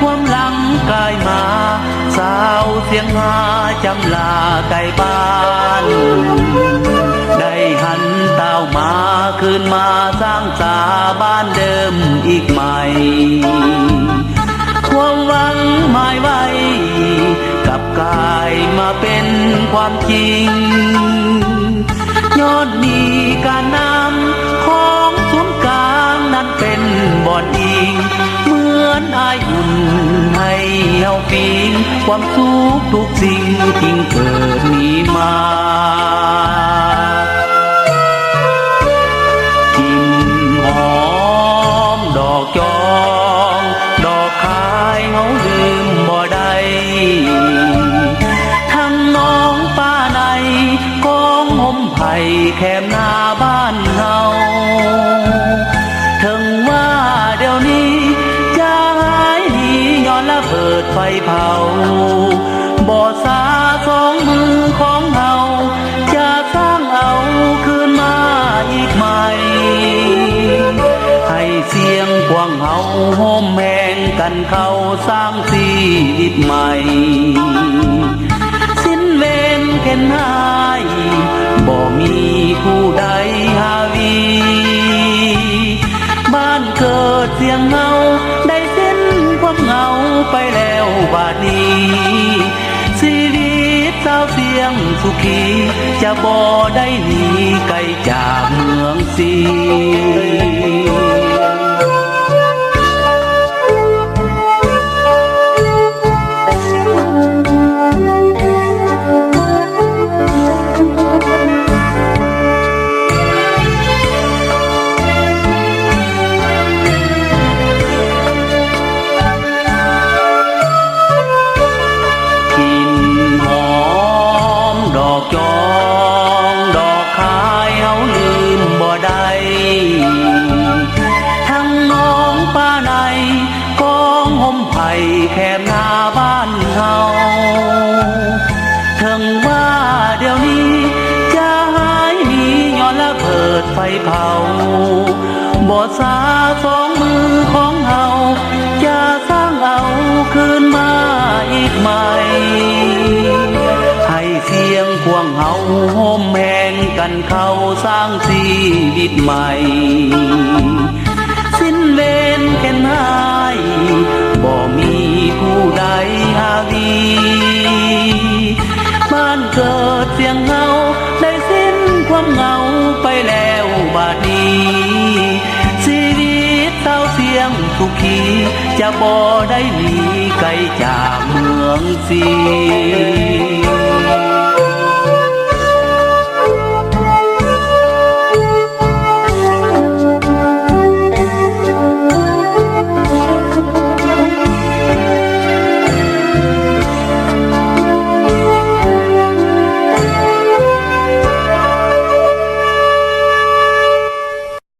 ความหลังกลายมาสาวเสียงหาจำลาไกลบ้านได้หันเต้ามาคืนมาสร้างสาบ้านเดิมอีกใหม่ความหวังหมายไว้กลับกลายมาเป็นความจริงยอดมีการนำของศูนย์กลางนั้นเป็นบ่อนอิงเหมือนอายอุ่นให้เฮาปีนความสุขทุกสิ่งทิ้งเกิดมีมากินหอมดอกจองดอกขายเฮาลืมบ่ได้ทั้งน้องป้าในกองห่มไผ่แคมหน้าบ้านเฮาถึงว่าเดี๋ยวนี้จะหายหนีย้อนระเบิดไฟเผาบ่สาสองมือของเฮาจะสร้างเอาคืนมาอีกใหม่ให้เสียงกวางเฮาโฮมแหงกันเข้าสร้างชีวิตใหม่สิ้นเวรเข็นหายบ่มีผู้ใดหาวีบ้านเกิดเสียงเงาได้สิ้นความเหงาไปแล้วบาดนี้ชีวิตสาวเสียงสุขีจะบ่ได้หนีไกลจากเมืองสีจองดอกขายเฮาลืมบ่ได้ทั้งน้องป้าในกองห่มไผ่แคมหน้าบ้านเฮาถึงว่าเดี๋ยวนี้จะหายหนีย้อนระเบิดไฟเผาบ่สาสองมือของเฮาจะสร้างเอาคืนมาอีกใหม่ให้เสียงควงเฮาโฮมแหงกันเข้าสร้างชีวิตใหม่สิ้นเวรเข็นหายบ่มีผู้ใดหาวีบ้านเกิดเสียงเฮาได้สิ้นความเหงาไปแล้วบาดนี้ชีวิตเศร้าเสียงทุกขีจะบ่ได้หนีไกลจากเมืองสี